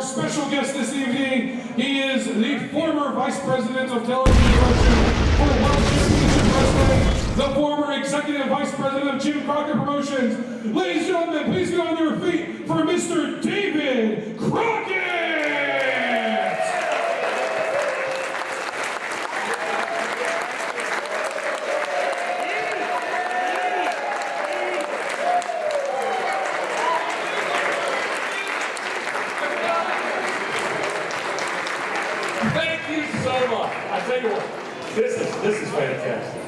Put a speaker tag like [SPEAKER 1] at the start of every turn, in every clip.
[SPEAKER 1] special guest this evening. He is the former Vice President of Television Promotion for World Championship Wrestling, the former Executive Vice President of David Crockett Promotions. Ladies and gentlemen, please get on your feet for Mr. David Crockett!
[SPEAKER 2] This is fantastic.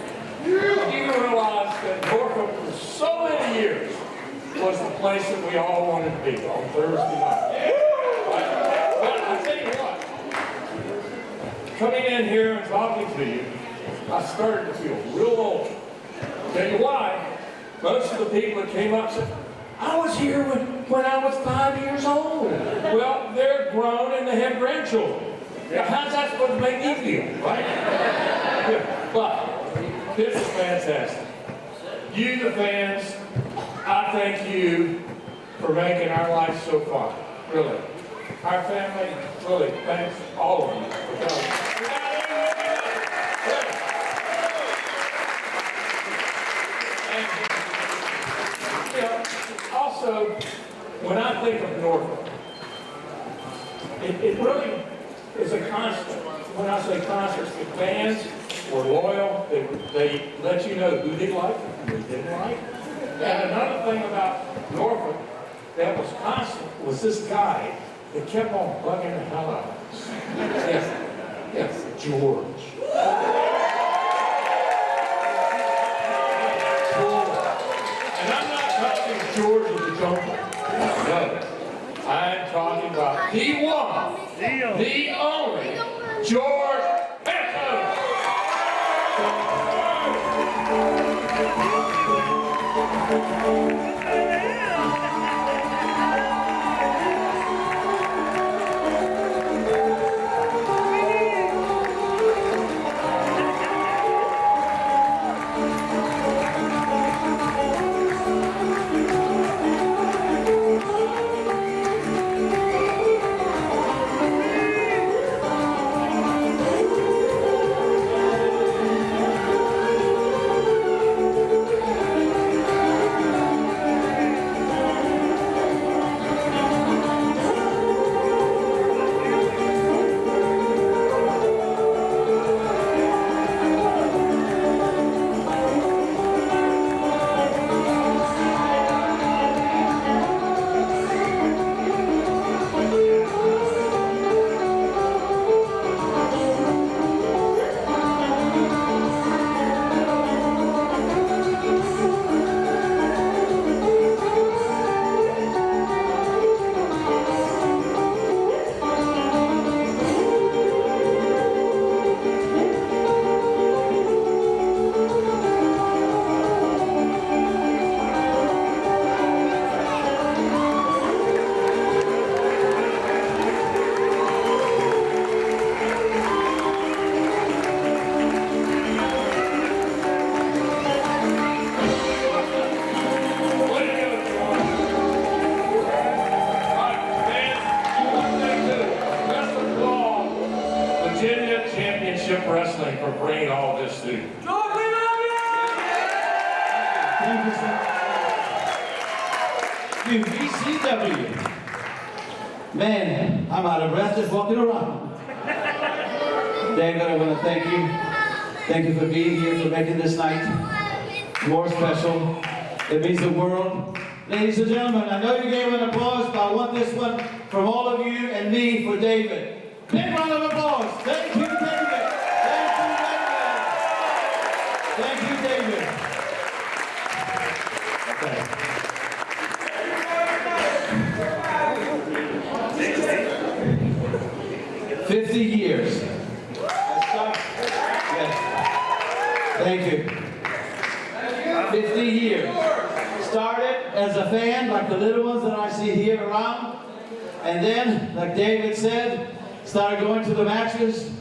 [SPEAKER 2] You realize that Norfolk for so many years was the place that we all wanted to be on Thursday night. But I tell you what, coming in here and talking to you, I started to feel real old. Tell you why, most of the people that came up said, I was here when I was 5 years old. Well, they're grown and they have grandchildren. Now, how's that supposed to make me feel, right? Yeah, but this is fantastic. You, the fans, I thank you for making our life so fun. Really. Our family, really, thanks all of you for coming. And, you know, also, when I think of Norfolk, it really is a constant. When I say constant, the fans were loyal. They let you know who they liked and who they didn't like. And another thing about Norfolk that was constant was this guy that kept on bugging the hell out of us. Yes, George. And I'm not talking George as a joker. No. I'm talking about the one, the only, George Pantas! Wrestling for bringing all this to you.
[SPEAKER 3] George, we love you!
[SPEAKER 4] Thank you, sir. VCW. Man, I'm out of breath just walking around. David, I want to thank you. Thank you for being here, for making this night more special. It means the world. Ladies and gentlemen, I know you gave an applause, but I want this one from all of you and me for David. Big round of applause. Thank you, David. Thank you, David. Okay. $50 years. Yes. Thank you. 50 years. Started as a fan, like the little ones that I see here around. And then, like David said, started going to the matches.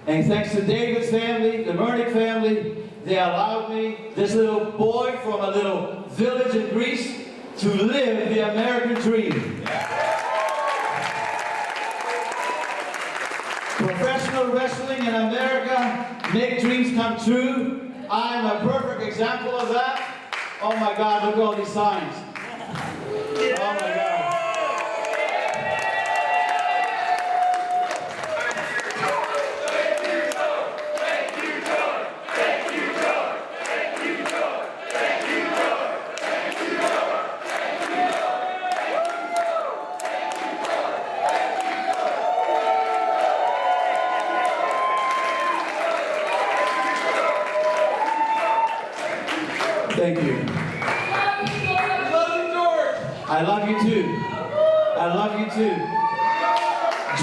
[SPEAKER 4] And thanks to David's family, the Metheny family, they allowed me, this little boy from a little village in Greece, to live the American dream. in America make dreams come true. I'm a perfect example of that. Oh my God, look at all these signs. Oh my God. Thank you. I love you too. I love you too.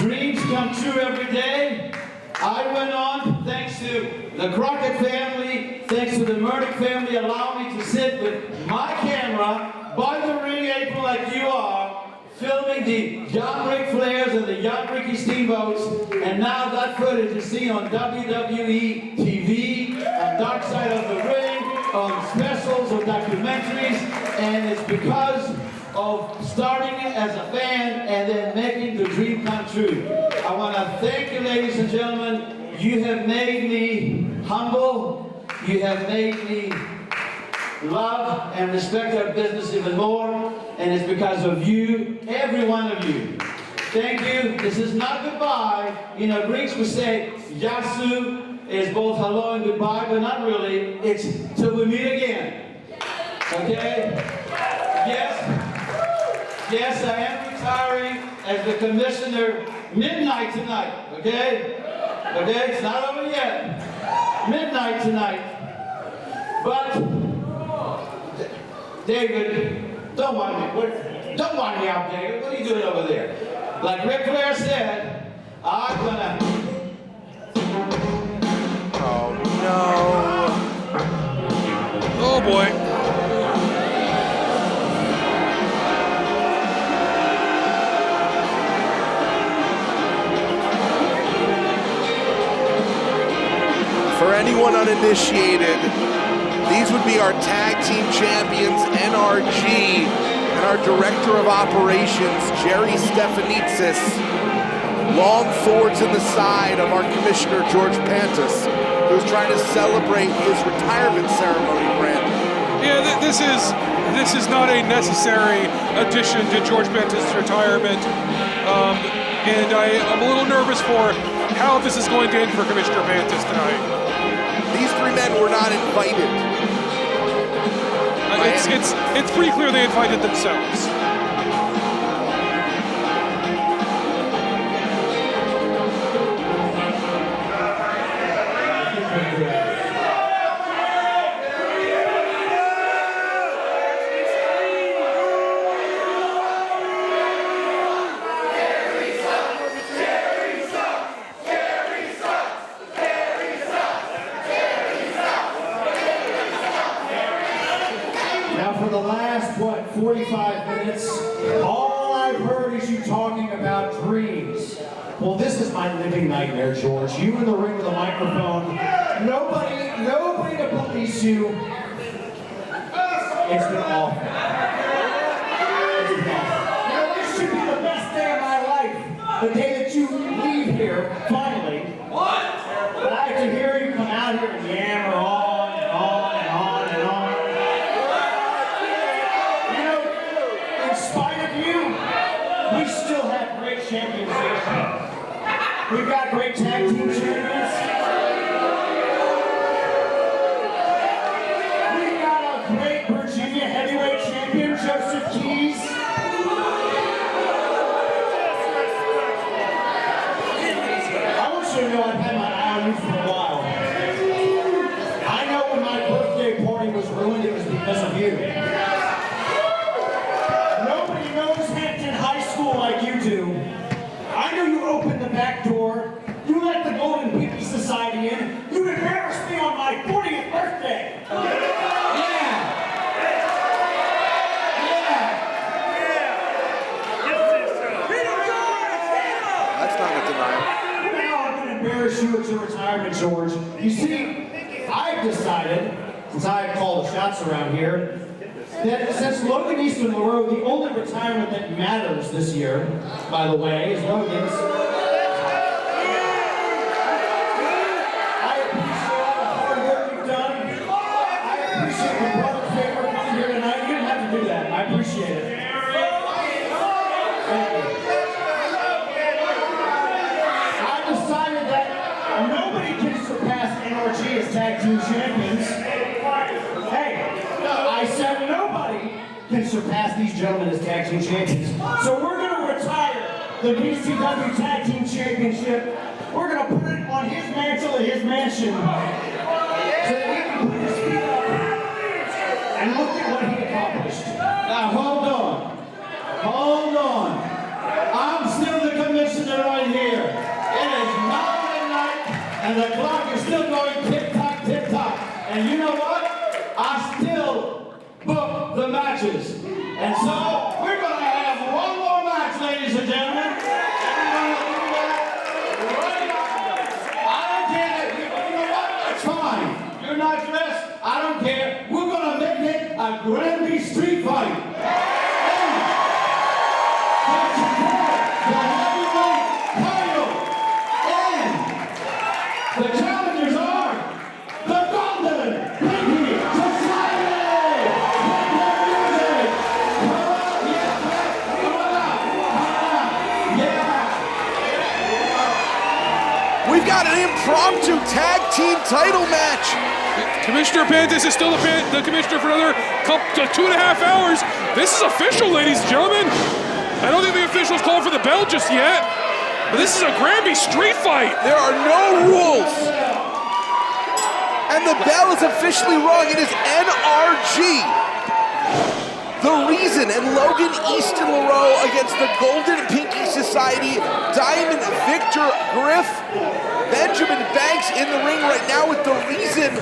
[SPEAKER 4] Dreams come true every day. I went on, thanks to the Crockett family, thanks to the Murdoch family, allow me to sit with my camera by the ring apron like you are, filming the young Ric Flairs and the young Ricky Steamboats, and now that footage is seen on WWE TV, on Dark Side of the Ring, on specials or documentaries, and it's because of starting it as a fan and then making the dream come true. I want to thank you, ladies and gentlemen. You have made me humble. You have made me love and respect our business even more, and it's because of you, every one of you. Thank you. This is not goodbye. You know, Greeks would say yasu is both hello and goodbye, but not really. It's till we meet again. Okay? Yes, I am retiring as the commissioner midnight tonight. Okay? Okay? It's not over yet. Midnight tonight. But David, don't wind me out, David. What are you doing over there? Like Ric Flair said, I'm gonna.
[SPEAKER 3] Oh no! Oh boy! For anyone uninitiated, these would be our tag team champions, NRG, and our director of operations, Jerry Stephanitsis. Long thorns in the side of our Commissioner George Pantas, who's trying to celebrate his retirement ceremony, Brandon.
[SPEAKER 5] Yeah, this is not a necessary addition to George Pantas' retirement, and I'm a little nervous for how this is going to end for Commissioner Pantas tonight.
[SPEAKER 3] These three men were not invited.
[SPEAKER 5] It's pretty clear they invited themselves.
[SPEAKER 6] Now for the last, 45 minutes, all I've heard is you talking about dreams. Well, this is my living nightmare, George. You in the ring with a microphone. Nobody to police you. It's been awful. It's been awful. You know, this should be the best day of my life. The day that you leave here, finally. What? But I have to hear you come out here and yammer on and on and on and on. In spite of you, we still have great champions here. We've got great tag team champions. We've got a great Virginia heavyweight champion, Joseph Keys. I want you to know I've had my eye on you for a while. I know when my birthday party was ruined, it was because of you. Like you do. I know you opened the back door. You let the Golden People Society in. You embarrassed me on my 40th birthday.
[SPEAKER 3] That's not a denial.
[SPEAKER 6] Now I'm going to embarrass you at your retirement, George. You see, I've decided, since I've called the shots around here, that since Logan Easton Moreau, the only retirement that matters this year, by the way, is Logan's. team champions. Hey, I said nobody can surpass these gentlemen as tag team champions. So we're going to retire the VCW Tag Team Championship. We're going to put it on his mantle at his mansion so that he can put his feet up and look at what he accomplished.
[SPEAKER 4] Now hold on. Hold on. I'm still the commissioner right here. It is 9 at night and the clock is still going tick-tock, tick-tock. And you know what? I still book the matches. And so we're going to have one more match, ladies and gentlemen. And we're going to do that right now. I don't care. You know what? That's fine. You're not dressed. I don't care. We're going to make it a Granby Street Fight. The challengers are the Golden Pinky Society!
[SPEAKER 3] We've got an impromptu tag team title match.
[SPEAKER 5] Commissioner Pantas is still the commissioner for another 2.5 hours. This is official, ladies and gentlemen. I don't think the officials called for the bell just yet. But this is a Granby Street Fight.
[SPEAKER 3] There are no rules. And the bell is officially rung. It is NRG. The Reason and Logan Easton LaRoe against the Golden Pinky Society. Diamond Victor Griff. Benjamin Banks in the ring right now with the Reason.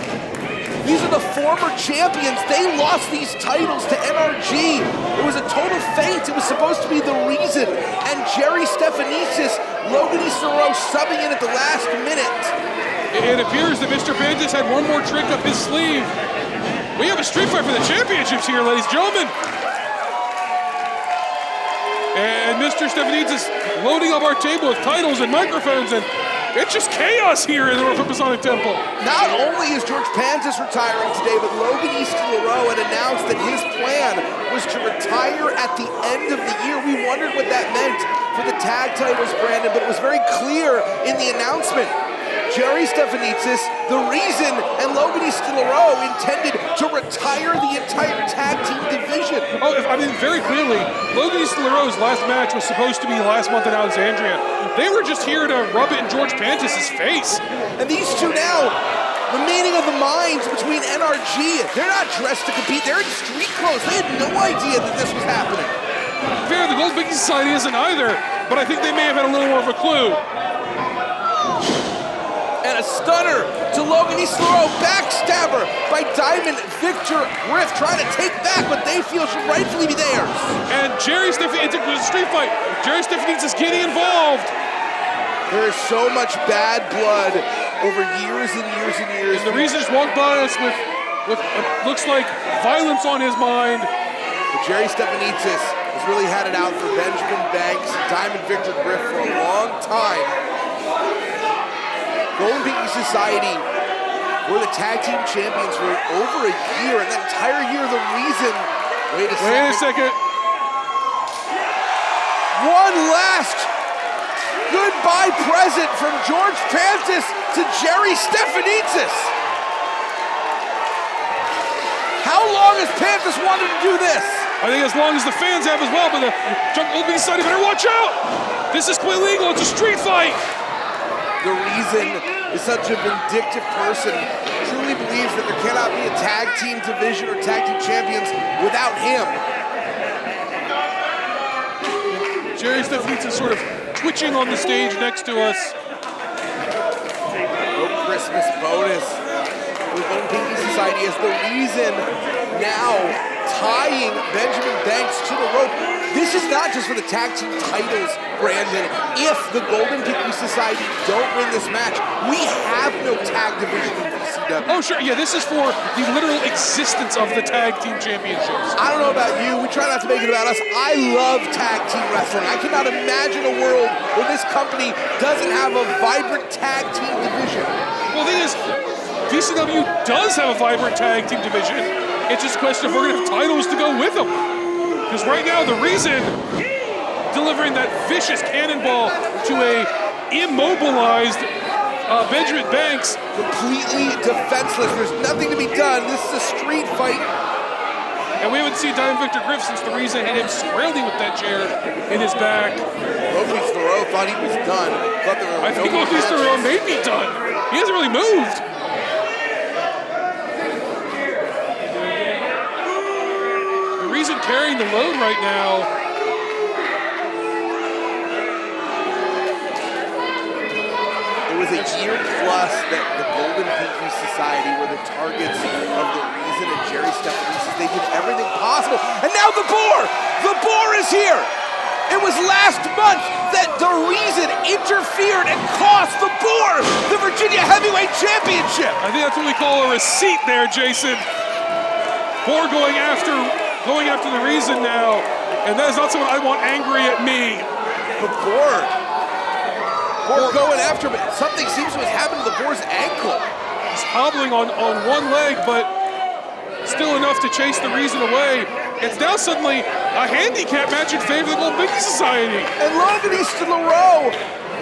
[SPEAKER 3] These are the former champions. They lost these titles to NRG. It was a total feint. It was supposed to be the Reason and Jerry Stephanitsis. Logan Easton LaRoe subbing in at the last minute.
[SPEAKER 5] It appears that Mr. Pantas had one more trick up his sleeve. We have a street fight for the championships here, ladies and gentlemen. And Mr. Stephanitsis loading up our table with titles and microphones, and it's just chaos here in the Norfolk Masonic Temple.
[SPEAKER 3] Not only is George Pantas retiring today, but Logan Easton LaRoe had announced that his plan was to retire at the end of the year. We wondered what that meant for the tag titles, Brandon, but it was very clear in the announcement. Jerry Stephanitsis, the Reason, and Logan Easton LaRoe intended to retire the entire tag team division.
[SPEAKER 5] Oh, I mean, very clearly, Logan Easton LaRoe's last match was supposed to be last month in Alexandria. They were just here to rub it in George Pantas' face.
[SPEAKER 3] And these two now, the meeting of the minds between NRG, they're not dressed to compete, they're in street clothes. They had no idea that this was happening.
[SPEAKER 5] Fair, the Golden Pinky Society isn't either, but I think they may have had a little more of a clue.
[SPEAKER 3] And a stunner to Logan Easton LaRoe, backstabber by Diamond Victor Griff, trying to take back what they feel should rightfully be theirs.
[SPEAKER 5] And Jerry Stephanitsis, it was a street fight. Jerry Stephanitsis is getting involved.
[SPEAKER 3] There is so much bad blood over years and years and years.
[SPEAKER 5] And the Reason just walked by us with looks like violence on his mind.
[SPEAKER 3] But Jerry Stephanitsis has really had it out for Benjamin Banks and Diamond Victor Griff for a long time. Golden Pinky Society were the tag team champions for over a year, and that entire year, the Reason. Wait a second. One last goodbye present from George Pantas to Jerry Stephanitsis. How long has Pantas wanted to do this?
[SPEAKER 5] I think as long as the fans have as well, but the Golden Pinky Society better watch out. This is quite legal. It's a street fight.
[SPEAKER 3] The Reason is such a vindictive person, truly believes that there cannot be a tag team division or tag team champions without him.
[SPEAKER 5] Jerry Stephanitsis sort of twitching on the stage next to us.
[SPEAKER 3] No Christmas bonus for the Golden Pinky Society as the Reason now tying Benjamin Banks to the rope. This is not just for the tag team titles, Brandon. If the Golden Pinky Society don't win this match, we have no tag division in VCW.
[SPEAKER 5] Oh, sure. Yeah, this is for the literal existence of the tag team championships.
[SPEAKER 3] I don't know about you. We try not to make it about us. I love tag team wrestling. I cannot imagine a world where this company doesn't have a vibrant tag team division.
[SPEAKER 5] Well, the thing is, VCW does have a vibrant tag team division. It's just a question if we're going to have titles to go with them. Because right now, the Reason delivering that vicious cannonball to a immobilized Benjamin Banks.
[SPEAKER 3] Completely defenseless. There's nothing to be done. This is a street fight.
[SPEAKER 5] And we haven't seen Diamond Victor Griff since the reason hit him squarely with that chair in his back.
[SPEAKER 3] Logan's Thoreau thought he was done.
[SPEAKER 5] I think Logan's Thoreau may be done. He hasn't really moved. The reason carrying the load right now.
[SPEAKER 3] It was a year plus that the Golden Pinky Society were the targets of the Reason and Jerry Stephanitsis. They did everything possible. And now the Boar! The Boar is here! It was last month that the Reason interfered and cost the Boar the Virginia Heavyweight Championship!
[SPEAKER 5] I think that's what we call a receipt there, Jason. Boar going after the Reason now. And that is not someone I want angry at me.
[SPEAKER 3] The Boar going after him. Something seems to have happened to the Boar's ankle.
[SPEAKER 5] He's hobbling on one leg, but still enough to chase the Reason away. It's now suddenly a handicap match in favor of the Golden Pinky Society.
[SPEAKER 3] And Logan Easton LaRoe,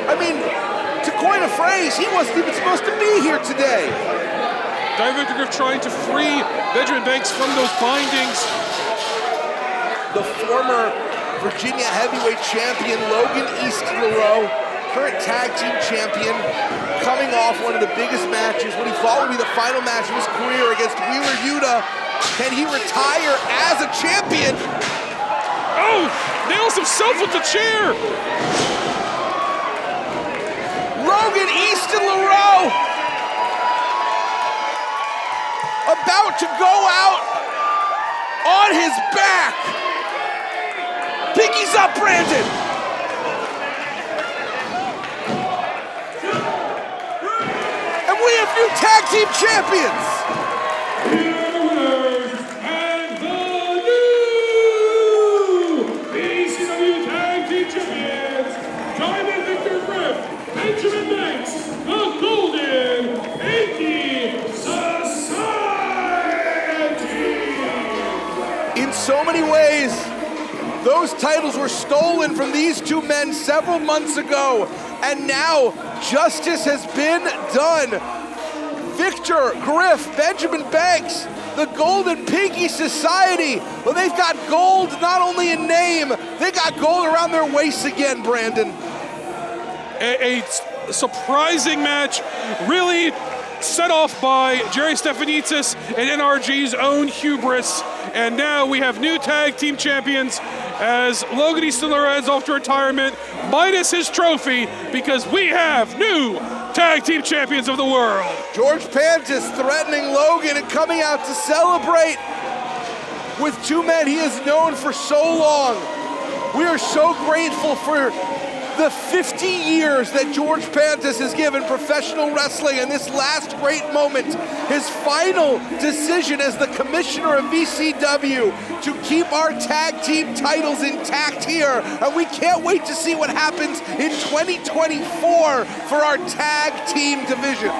[SPEAKER 3] I mean, to coin a phrase, he wasn't even supposed to be here today.
[SPEAKER 5] David Victor Griff trying to free Benjamin Banks from those bindings.
[SPEAKER 3] The former Virginia heavyweight champion, Logan Easton LaRoe, current tag team champion, coming off one of the biggest matches, what he thought would be the final match of his career against Wheeler Yuta. Can he retire as a champion?
[SPEAKER 5] Oh, nails himself with the chair.
[SPEAKER 3] Logan Easton LaRoe about to go out on his back. Pinky's up, Brandon. We have new tag team champions!
[SPEAKER 1] Here are the winners, and the new VCW Tag Team Champions, Diamond Victor Griff, Benjamin Banks, the Golden Pinky Society!
[SPEAKER 3] In so many ways, those titles were stolen from these two men several months ago, and now justice has been done. Victor Griff, Benjamin Banks, the Golden Pinky Society. Well, they've got gold not only in name, they got gold around their waists again, Brandon.
[SPEAKER 5] A surprising match, really set off by Jerry Stephanitsis and NRG's own hubris. And now we have new tag team champions as Logan Easton LaRoe heads off to retirement, minus his trophy, because we have new tag team champions of the world.
[SPEAKER 3] George Pantas threatening Logan and coming out to celebrate with two men he has known for so long. We are so grateful for the 50 years that George Pantas has given professional wrestling, and this last great moment, his final decision as the commissioner of VCW to keep our tag team titles intact here. And we can't wait to see what happens in 2024 for our tag team division.